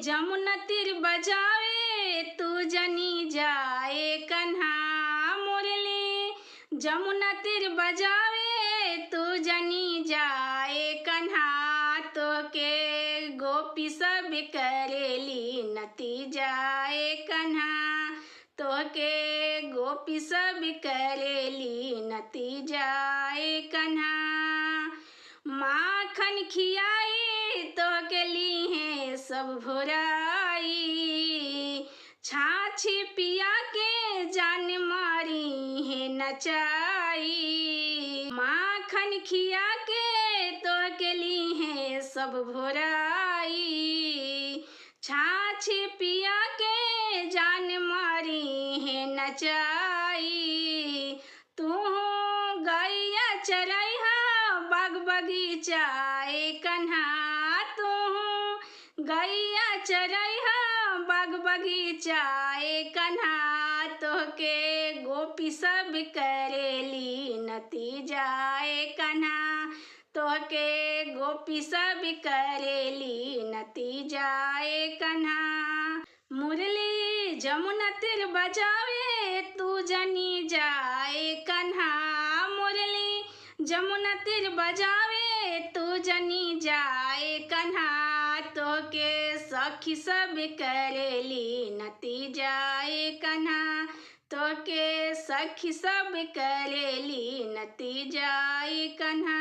जमुना तीर बजावे तू जनी जाए कन्हा मुरली। जमुना तीर बजावे तू जनी जाए कन्हा। तो के गोपी सब करेली नती जाए कन्हा। तो के गोपी सब करेली नती जाए कन्हा। माखन खियाई तो के लिए सब भुराई। छाछ पिया के जान मारी है नचाई। माखन खिया के तो के लिए सब भुराई। छाछ पिया के जान मारी है नचाई। तू गैया चरैहा बाग बगीचा कन्हा। तू गैया चरैहा बाग बगीचा कन्हा। तो के गोपी सब करेली नती जाए कन्हा। तो के गोपी सब करेली नती जाए कन्हा। मुरली जमुना तीर बजावे तू जनी जाए कन्हा मुरली। जमुना तीर बजावे तू जनी जाए कन्हा। तो के सखी सब करेली नती जाए कन्हा। तो के सखी सब करेली नती जाए कन्हा।